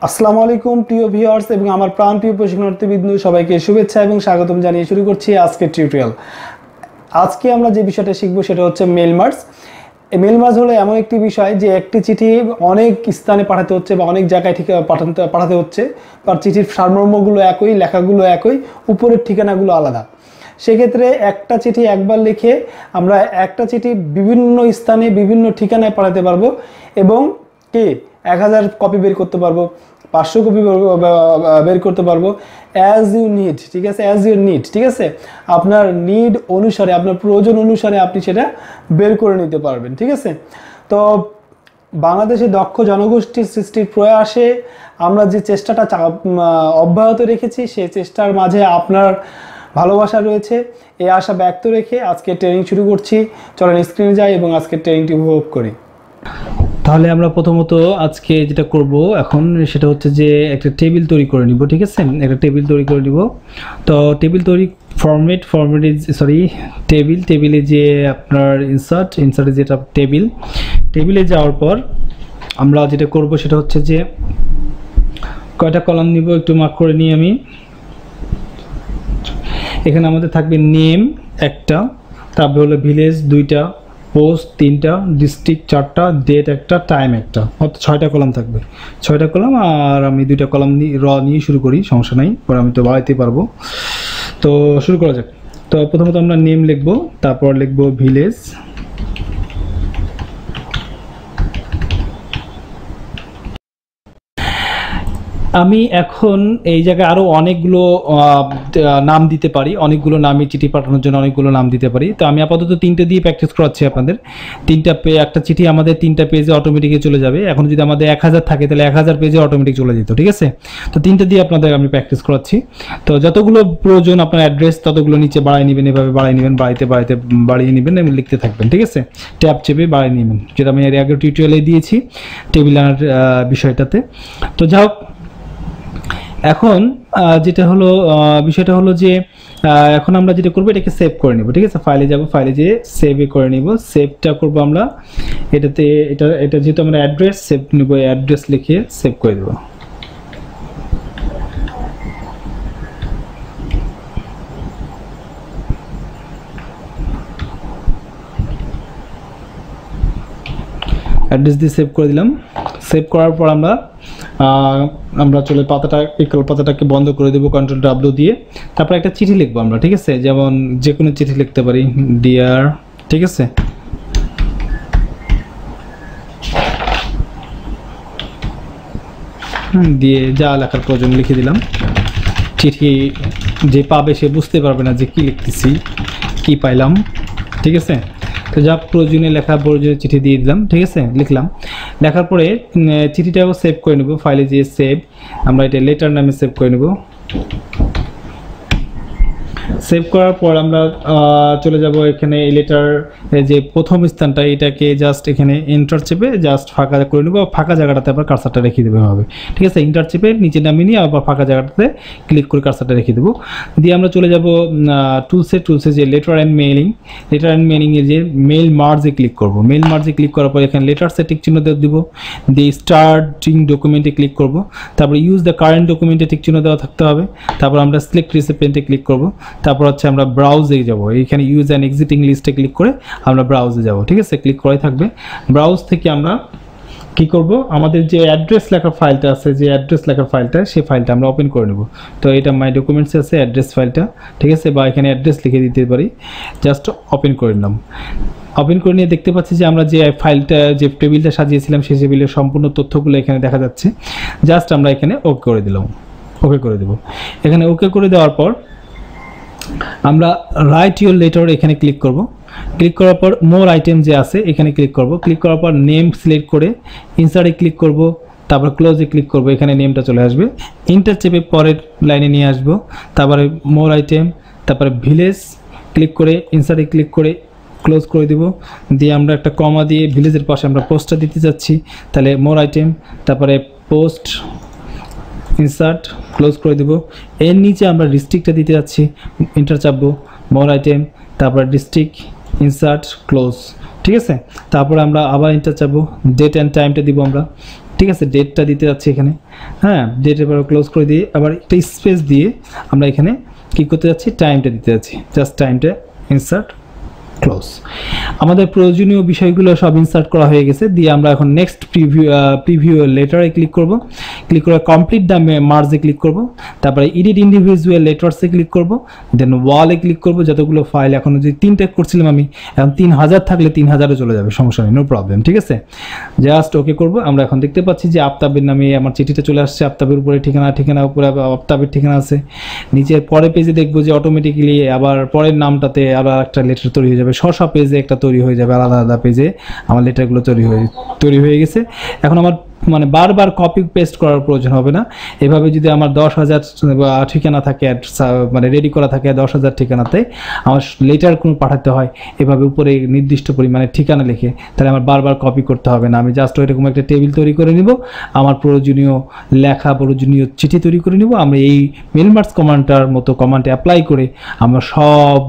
আসসালামু আলাইকুম প্রিয় ভিউয়ার্স এবং আমার প্রাণপ্রিয় প্রশিক্ষণার্থীবৃন্দ, সবাইকে শুভেচ্ছা এবং স্বাগতম জানিয়ে শুরু করছি আজকের টিউটোরিয়াল। আজকে আমরা যে বিষয়টা শিখব সেটা হচ্ছে মেল মার্জ। মেল মার্জ হলো এমন একটি বিষয় যে একটি চিঠি অনেক স্থানে পাঠাতে হচ্ছে বা অনেক জায়গায় ঠিক পাঠাতে হচ্ছে, তার চিঠির সারমর্মগুলো একই, লেখাগুলো একই, উপরের ঠিকানাগুলো আলাদা। সেক্ষেত্রে একটা চিঠি একবার লিখে আমরা একটা চিঠি বিভিন্ন স্থানে বিভিন্ন ঠিকানায় পাঠাতে পারবো এবং 1000 কপি বের করতে পারবো, 500 কপি বের করতে পারবো, অ্যাজ ইউ নিড। ঠিক আছে, অ্যাজ ইউ নিড। ঠিক আছে, আপনার নিড অনুসারে, আপনার প্রয়োজন অনুসারে আপনি সেটা বের করে নিতে পারবেন। ঠিক আছে, তো বাংলাদেশে দক্ষ জনগোষ্ঠী সৃষ্টির প্রয়াসে আমরা যে চেষ্টাটা অব্যাহত রেখেছি, সেই চেষ্টার মাঝে আপনার ভালোবাসা রয়েছে, এই আশা ব্যক্ত রেখে আজকে ট্রেনিং শুরু করছি। চলেন স্ক্রিনে যাই এবং আজকে ট্রেনিংটি উপভোগ করি। তাহলে আমরা প্রথমত আজকে যেটা করব এখন সেটা হচ্ছে যে একটা টেবিল তৈরি করে নিব। ঠিক আছে, একটা টেবিল তৈরি করে নিব। তো টেবিল তৈরি ফরম্যাট ইজ টেবিলে যে আপনার ইনসার্টে যেটা টেবিলে যাওয়ার পর আমরা যেটা করব সেটা হচ্ছে যে কয়টা কলাম নিব একটু মার্ক করে নিই আমি। এখানে আমাদের থাকবে নেম একটা, তারপরে হলো ভিলেজ 2টা, পোস্ট 3টা, ডিস্ট্রিক্ট 4টা, ডেট একটা, টাইম একটা, অর্থাৎ 6টা কলাম থাকবে। 6টা কলাম, আর আমি 2টা কলাম নিয়ে শুরু করি, সমস্যা নাই, পরে আমি তো বাড়াইতে পারবো। তো শুরু করা যাক। তো প্রথমত আমরা নেম লিখবো, তারপর লিখবো ভিলেজ, আমি এখন এই জায়গায় আরও অনেকগুলো নাম দিতে পারি, অনেকগুলো নামে চিঠি পাঠানোর জন্য অনেকগুলো নাম দিতে পারি। তো আমি আপাতত 3টে দিয়ে প্র্যাকটিস করাচ্ছি আপনাদের। একটা চিঠি আমাদের 3টা পেজে অটোমেটিকলি চলে যাবে। এখন যদি আমাদের 1000 থাকে তাহলে 1000 পেজে অটোমেটিক চলে যেত। ঠিক আছে, তো 3টে দিয়ে আপনাদের আমি প্র্যাকটিস করাচ্ছি। তো যতগুলো প্রয়োজন আপনার অ্যাড্রেস ততগুলো নিচে বাড়াই নেবেন, এভাবে বাড়াই নেবেন, বাড়িয়ে নেবেন এবং লিখতে থাকবেন। ঠিক আছে, ট্যাব চেপে বাড়িয়ে নেবেন, যেটা আমি এর আগে টিউটোরিয়ালে দিয়েছি টেবিল আনার বিষয়টাতে। তো যাই হোক, এখন যেটা হলো বিষয়টা হলো যে এখন আমরা যেটা করবো এটাকে সেভ করে নেব। ঠিক আছে, ফাইলে যাব, ফাইলে যেয়ে সেভে করে নেব। সেভটা করবো আমরা এটাতে, এটা যেহেতু আমরা অ্যাড্রেস সেভ নেব, অ্যাড্রেস লিখে সেভ করে দেবো। অ্যাড্রেস দিয়ে সেভ করে দিলাম। সেভ করার পর আমরা চলে পাতাটাকে বন্ধ করে দেবো Ctrl+W দিয়ে। তারপর একটা চিঠি লিখবো আমরা। ঠিক আছে, যেমন যে কোনো চিঠি লিখতে পারি, ডিয়ার। ঠিক আছে, দিয়ে যা লেখার প্রয়োজন লিখে দিলাম। চিঠি যে পাবে সে বুঝতে পারবে না যে কি লিখতেছি, কি পাইলাম। ঠিক আছে, তো যা প্রয়োজনীয় চিঠি দিয়ে দিলাম। ঠিক আছে, লিখলাম। লেখার পরে চিঠিটাও সেভ করে নেব, ফাইলে যেয়ে সেভ, আমরা এটা লেটার নামে সেভ করে নেব। সেভ করার পর আমরা চলে যাব এখানে এই লেটার যে প্রথম স্থানটা, এটাকে জাস্ট এখানে এন্টার চেপে জাস্ট ফাঁকা করে নেব, ফাঁকা জায়গাটাতে আবার কার্সারটা রেখে দেবে হবে। ঠিক আছে, এন্টার চেপে নিচে নামিয়ে নিয়ে আবার ফাঁকা জায়গাটাতে ক্লিক করে কার্সারটা রেখে দেবো। দিয়ে আমরা চলে যাব টুলসে যে লেটার অ্যান্ড মেইলিংয়ে যে মেল মার্জে ক্লিক করব। মেল মার্জে ক্লিক করার পর এখানে লেটারসে টিক চিহ্ন দেব, দিয়ে স্টার্টিং ডকুমেন্টে ক্লিক করব। তারপর ইউজ দ্য কারেন্ট ডকুমেন্টে টিক চিহ্ন দেওয়া থাকতে হবে। তারপর আমরা সিলেক্ট রিসিপিয়েন্টে ক্লিক করব। তারপর হচ্ছে আমরা ব্রাউজে যাব, এইখানে ইউজ অ্যান্ড এক্সিটিং লিস্টে ক্লিক করে আমরা ব্রাউজে যাব। ঠিক আছে, ক্লিক করাই থাকবে। ব্রাউজ থেকে আমরা কি করব, আমাদের যে অ্যাড্রেস লেখার ফাইলটা আছে, সেই ফাইলটা আমরা ওপেন করে নেব। তো এটা মাই ডকুমেন্টস আছে অ্যাড্রেস ফাইলটা। ঠিক আছে, বা এখানে অ্যাড্রেস লিখে দিতে পারি, জাস্ট ওপেন করে নিলাম। ওপেন করে নিয়ে দেখতে পাচ্ছি যে আমরা যে ফাইলটা, যে টেবিলটা সাজিয়েছিলাম সেই টেবিলের সম্পূর্ণ তথ্যগুলো এখানে দেখা যাচ্ছে। জাস্ট আমরা এখানে ওকে করে দিলাম, ওকে করে দেব। এখানে ওকে করে দেওয়ার পর আমরা রাইট ইউর লেটার এখানে ক্লিক করব। ক্লিক করার পর মোর আইটেম যে আছে এখানে ক্লিক করব। ক্লিক করার পর নেম সিলেক্ট করে ইনসার্টে ক্লিক করব, তারপর ক্লোজে ক্লিক করব, এখানে নেমটা চলে আসবে। ইন্টার চেপে পরের লাইনে নিয়ে আসব, তারপরে মোর আইটেম, তারপরে ভিলেজ ক্লিক করে ইনসার্টে ক্লিক করে ক্লোজ করে দেব। দিয়ে আমরা একটা কমা দিয়ে ভিলেজের পাশে আমরা পোস্টটা দিতে যাচ্ছি, তাহলে মোর আইটেম, তারপরে পোস্ট, ইনসার্ট, ক্লোজ করে দেব। এর নিচে আমরা ডিস্ট্রিক্টটা দিতে যাচ্ছি, ইন্টার চাপবো, মোর আইটেম, তারপর ডিস্ট্রিক্ট, ইনসার্ট, ক্লোজ। ঠিক আছে, তারপরে আমরা আবার এন্টার চাপবো, ডেট অ্যান্ড টাইমটা দিব আমরা। ঠিক আছে, ডেটটা দিতে যাচ্ছি এখানে, হ্যাঁ ডেটের পরে ক্লোজ করে দিয়ে আবার একটা স্পেস দিয়ে আমরা এখানে কী করতে যাচ্ছি, টাইমটা দিতে যাচ্ছি, জাস্ট টাইমটা ইনসার্ট ক্লোজ। আমাদের প্রয়োজনীয় বিষয়গুলো সব ইনসার্ট করা হয়ে গেছে, দিয়ে আমরা এখন নেক্সট প্রিভিউ লেটারে ক্লিক করব, ক্লিক করে কমপ্লিট দ্য মার্জে ক্লিক করব, তারপরে এডিট ইন্ডিভিজুয়াল লেটার্সে ক্লিক করব, দেন ওয়ালে ক্লিক করব। যতগুলো ফাইল এখন যদি 3 করছিলাম আমি, এখন 3000 থাকলে 3000-এ চলে যাবে, সমস্যা নেই, নো প্রবলেম। ঠিক আছে, জাস্ট ওকে করব। আমরা এখন দেখতে পাচ্ছি যে আফতাবের নামে আমার চিঠিটা চলে আসছে, আফতাবের উপরে ঠিকানা উপরে আফতাবের ঠিকানা আছে। নিচের পরের পেজে দেখবো যে অটোমেটিক্যালি আবার পরের নামটাতে আবার একটা লেটার তৈরি হয়ে যাবে, স্ব পেজে একটা তৈরি হয়ে যাবে, আলাদা আলাদা পেজে আমার লেটারগুলো তৈরি হয়ে গেছে। এখন আমার মানে বারবার কপি পেস্ট করার প্রয়োজন হবে না। এভাবে যদি আমার 10,000 ঠিকানা থাকে, মানে রেডি করা থাকে 10,000 ঠিকানাতে, আমার লেটার কোনো পাঠাতে হয় এভাবে উপরে নির্দিষ্ট পরিমাণে ঠিকানা লিখে, তাহলে আমার বারবার কপি করতে হবে না। আমি জাস্ট এরকম একটা টেবিল তৈরি করে নিব, আমার প্রয়োজনীয় লেখা প্রয়োজনীয় চিঠি তৈরি করে নিব। আমরা এই মেলমার্জ কমান্ডটার মতো কমান্ডে অ্যাপ্লাই করে আমরা সব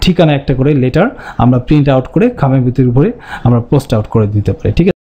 ঠিকানা একটা করে লেটার আমরা প্রিন্ট আউট করে খামের ভিতরে উপরে আমরা পোস্ট আউট করে দিতে পারি। ঠিক আছে।